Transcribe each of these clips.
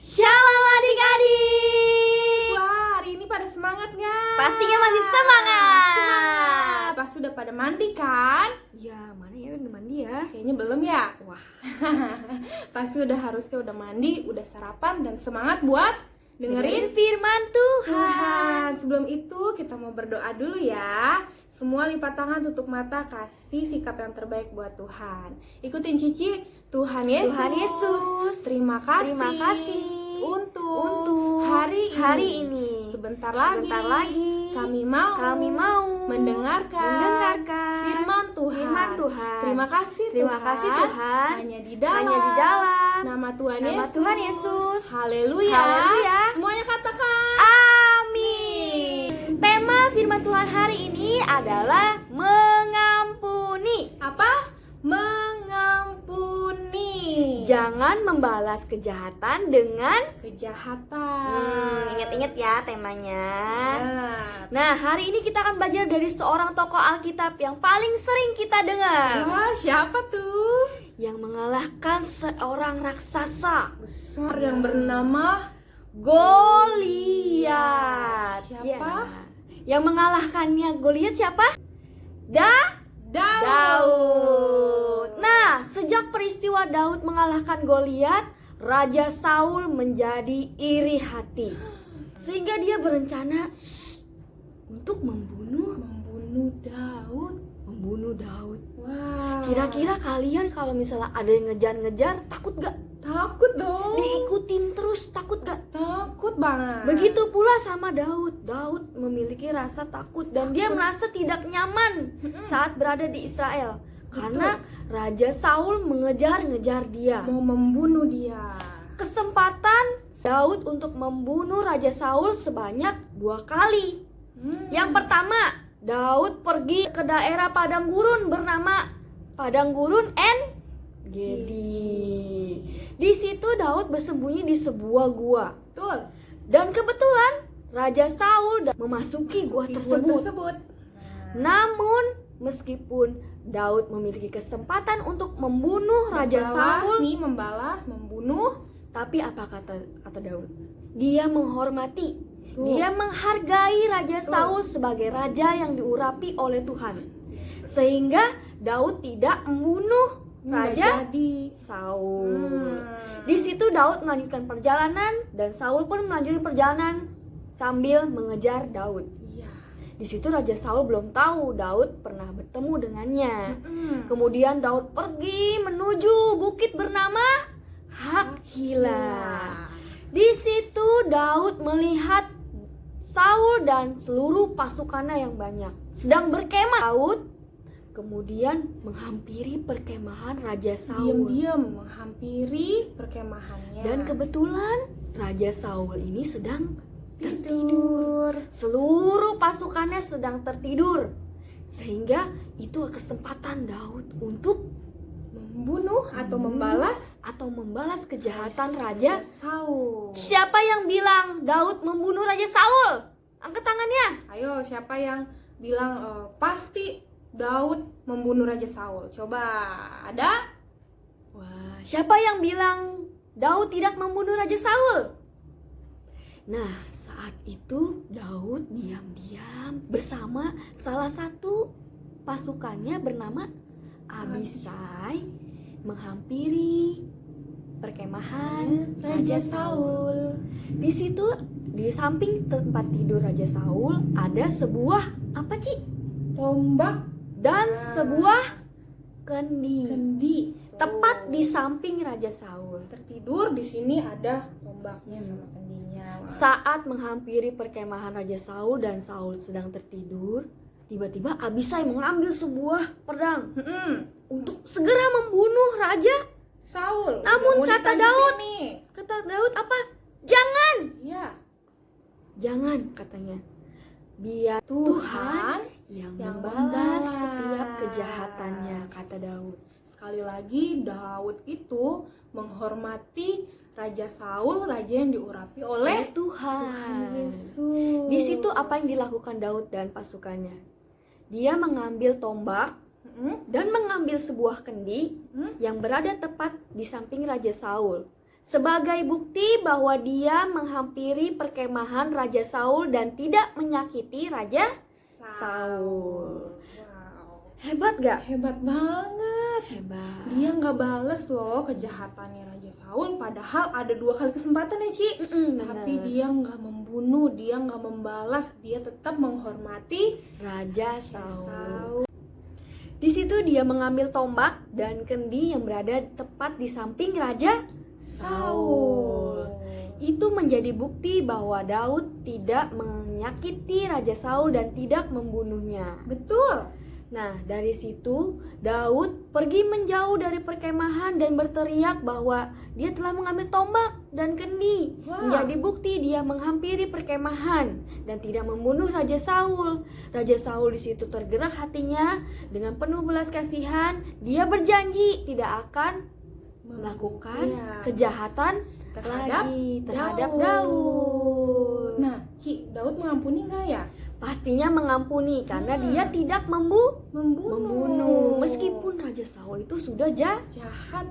Shalom adik-adik. Wah, hari ini pada semangat nggak? Pastinya masih semangat. Semangat. Pas sudah pada mandi kan? Ya, mana ya udah mandi ya? Kayaknya belum ya? Wah, Pasti harusnya udah mandi, udah sarapan dan semangat buat dengerin firman Tuhan. Tuhan. Sebelum itu kita mau berdoa dulu ya. Semua lipat tangan, tutup mata, kasih sikap yang terbaik buat Tuhan. Ikutin Cici. Tuhan Yesus. Tuhan Yesus. Terima kasih. Terima kasih untuk hari ini. Sebentar lagi kami mau mendengarkan firman Tuhan. Terima kasih Tuhan. Hanya di dalam nama Tuhan Yesus. Haleluya. Semuanya katakan Amin. Tema firman Tuhan hari ini adalah mengampuni. apa? Mengampuni. Jangan membalas kejahatan dengan Kejahatan. ingat-ingat ya temanya. Benar. Nah, hari ini kita akan belajar dari seorang tokoh Alkitab yang paling sering kita dengar, Wah, siapa tuh? yang mengalahkan seorang raksasa, Besar yang bernama Goliat. Siapa? Ya. Yang mengalahkannya Goliat siapa? Daud. Nah, sejak peristiwa Daud mengalahkan Goliat, Raja Saul menjadi iri hati, sehingga dia berencana untuk membunuh Daud. Wah. Kira-kira kalian kalau misalnya ada yang ngejar-ngejar, takut gak? Takut dong. Diikutin terus, takut gak? Takut banget. Begitu pula sama Daud. Daud memiliki rasa takut dan dia merasa tidak nyaman saat berada di Israel. Karena Raja Saul mengejar-ngejar dia. Mau membunuh dia. Kesempatan Daud untuk membunuh Raja Saul sebanyak 2 kali. Yang pertama, Daud pergi ke daerah padang gurun bernama Padang Gurun En-Gedi. Di situ Daud bersembunyi di sebuah gua. Betul. Dan kebetulan Raja Saul memasuki gua tersebut. Namun meskipun Daud memiliki kesempatan untuk membunuh Raja Saul, membunuh. tapi apa kata Daud? Dia menghormati, Tuh. dia menghargai Raja Saul sebagai raja yang diurapi oleh Tuhan, sehingga Daud tidak membunuh Raja Saul. Di situ Daud melanjutkan perjalanan dan Saul pun melanjutkan perjalanan sambil mengejar Daud. Iya. Di situ Raja Saul belum tahu Daud pernah bertemu dengannya. Kemudian Daud pergi menuju bukit bernama Hakhila. Di situ Daud melihat Saul dan seluruh pasukannya yang banyak sedang berkemah. Daud kemudian menghampiri perkemahan Raja Saul. Diam-diam menghampiri perkemahannya. Dan kebetulan Raja Saul ini sedang tidur. Seluruh pasukannya sedang tertidur. Sehingga itu kesempatan Daud untuk Membunuh atau membalas kejahatan Raja. Saul. Siapa yang bilang Daud membunuh Raja Saul? Angkat tangannya. Ayo, siapa yang bilang pasti Daud membunuh Raja Saul? Coba, ada? Wah, siapa yang bilang Daud tidak membunuh Raja Saul? Nah, saat itu Daud diam-diam bersama salah satu pasukannya bernama Abisai menghampiri perkemahan Raja Saul. Di situ di samping tempat tidur Raja Saul ada sebuah apa, Ci? Tombak Dan sebuah kendi. Tepat di samping Raja Saul. tertidur. Di sini ada tombaknya sama kendinya. Wah. Saat menghampiri perkemahan Raja Saul dan Saul sedang tertidur, tiba-tiba Abisai mengambil sebuah pedang untuk segera membunuh Raja Saul. Namun Udah mau kata ditanjutin Daud, nih. Kata Daud apa? Jangan! Ya, Jangan, katanya. Biar Tuhan yang membalas setiap kejahatannya, kata Daud. sekali lagi Daud itu menghormati Raja Saul, raja yang diurapi oleh Tuhan. Yesus. Di situ apa yang dilakukan Daud dan pasukannya? Dia mengambil tombak dan mengambil sebuah kendi yang berada tepat di samping Raja Saul. sebagai bukti bahwa dia menghampiri perkemahan Raja Saul dan tidak menyakiti Raja Saul. Wow. Hebat gak? Hebat banget. Hebat. Dia nggak bales loh kejahatannya Raja Saul, padahal ada 2 kali kesempatan ya Ci. Tapi dia nggak membunuh, dia nggak membalas, dia tetap menghormati Raja Saul. Saul. Di situ dia mengambil tombak dan kendi yang berada tepat di samping Raja Saul. Itu menjadi bukti bahwa Daud tidak menyakiti Raja Saul dan tidak membunuhnya. Betul. Nah, dari situ Daud pergi menjauh dari perkemahan dan berteriak bahwa dia telah mengambil tombak dan kendi. Wah. Menjadi bukti dia menghampiri perkemahan dan tidak membunuh Raja Saul. Raja Saul di situ tergerak hatinya dengan penuh belas kasihan. Dia berjanji tidak akan melakukan kejahatan terhadap Daud. Nah, Ci, Daud mengampuni nggak ya? Pastinya mengampuni karena dia tidak membunuh. Meskipun Raja Saul itu sudah jahat.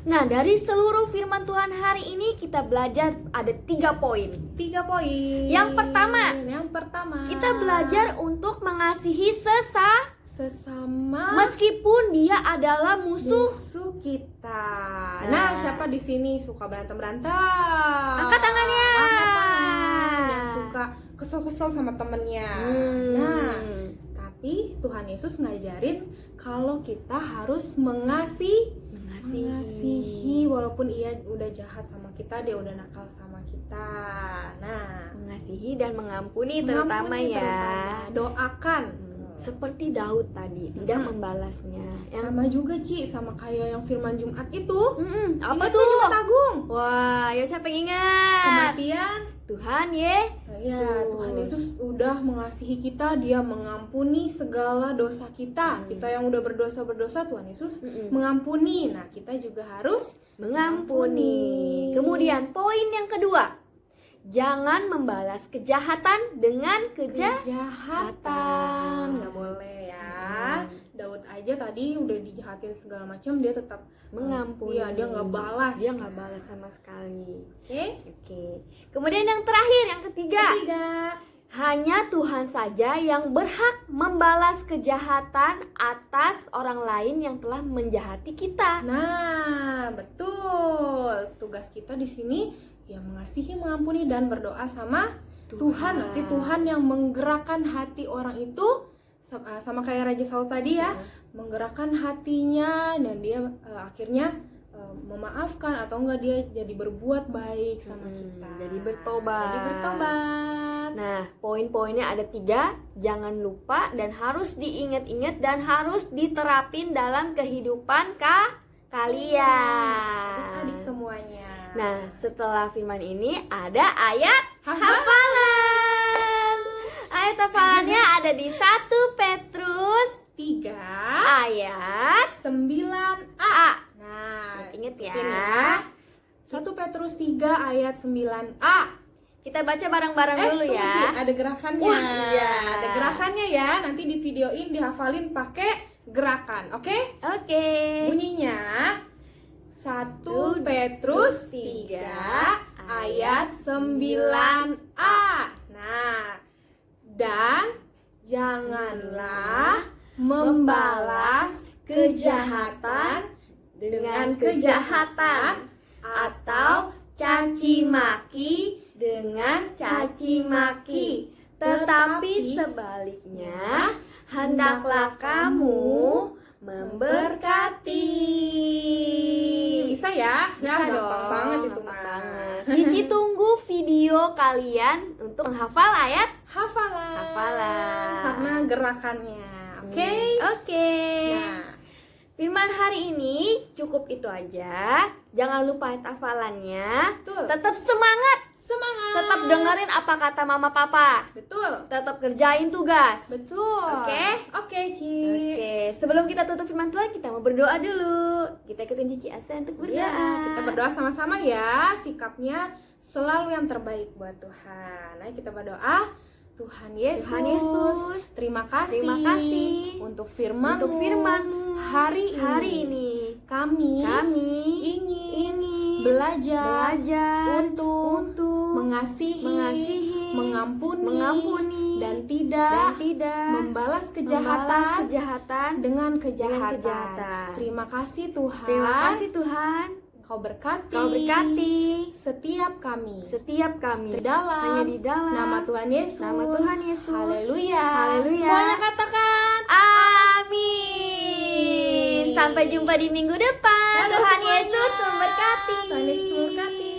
Nah, dari seluruh firman Tuhan hari ini kita belajar ada 3 poin. 3 poin. Yang pertama, kita belajar untuk mengasihi sesama meskipun dia adalah musuh kita. Nah, siapa di sini suka berantem-berantem? Angkat tangannya. Yang suka kesel-kesel sama temennya. Nah, tapi Tuhan Yesus ngajarin kalau kita harus mengasihi walaupun ia udah jahat sama kita, dia udah nakal sama kita. Nah, mengasihi dan mengampuni terutama ya. Doakan. Seperti Daud tadi, tidak membalasnya. Sama juga Ci, sama kayak yang firman Jumat itu. Apa Ingat tuh? Jumat Agung. Wah, ya siapa yang ingat? Kematian Tuhan ya. Tuhan Yesus udah mengasihi kita, dia mengampuni segala dosa kita. Kita yang udah berdosa Tuhan Yesus mengampuni. Nah, kita juga harus mengampuni. Kemudian poin yang kedua, jangan membalas kejahatan dengan kejahatan. Nggak boleh ya. Daud aja tadi udah dijahatin segala macam, dia tetap mengampuni. Iya, dia nggak balas. Dia nggak balas sama sekali. Oke. Kemudian yang terakhir, yang ketiga. Hanya Tuhan saja yang berhak membalas kejahatan atas orang lain yang telah menjahati kita. Nah, betul. Tugas kita di sini ya mengasihi, mengampuni dan berdoa sama Tuhan. Nanti Tuhan yang menggerakkan hati orang itu sama kayak Raja Saul tadi ya, menggerakkan hatinya dan dia akhirnya memaafkan atau enggak dia jadi berbuat baik sama kita. Jadi bertobat. Nah, poin-poinnya ada 3. Jangan lupa dan harus diingat-ingat dan harus diterapin dalam kehidupan kalian. Adik semuanya. Nah, setelah firman ini ada ayat hafalan. Ayat hafalannya ada di 1 Petrus 3 ayat 9a. Nah, ingat ya. 1 Petrus 3 ayat 9a. Kita baca bareng-bareng dulu ya. Ci, ada gerakannya. Iya. Ada gerakannya ya. Nanti di videoin, dihafalin pakai gerakan. Oke? Oke. Bunyinya 1 Petrus 3 ayat 9a. Nah, dan janganlah membalas kejahatan dengan kejahatan atau caci maki dengan caci maki, tetapi sebaliknya hendaklah kamu memberkati. Bisa ya? Bisa dong. Gampang banget itu banget. Cici tunggu video kalian untuk menghafal ayat hafalan sama gerakannya. Oke? Oke. Nah, firman hari ini cukup itu aja. Jangan lupa ayat hafalannya. betul. Tetap semangat. Tetap dengerin apa kata mama papa. Betul. Tetap kerjain tugas. Betul. Oke, Ci. Oke, sebelum kita tutup firman Tuhan, kita mau berdoa dulu. Kita ikutin Cici Asa untuk berdoa. Ya, kita berdoa sama-sama ya. Sikapnya selalu yang terbaik buat Tuhan. Nah, kita berdoa. Tuhan Yesus, Tuhan Yesus, terima kasih untuk firman-Mu. Hari ini kami ingin belajar untuk mengasihi, mengampuni, dan tidak membalas kejahatan dengan kejahatan. Terima kasih Tuhan. Terima kasih Tuhan. Kau berkati setiap kami hanya dalam di dalam nama Tuhan Yesus. Haleluya. Haleluya. Semuanya katakan Amin. Sampai jumpa di minggu depan. Dadah Tuhan semuanya. Yesus memberkati. Tuhan Yesus memberkati.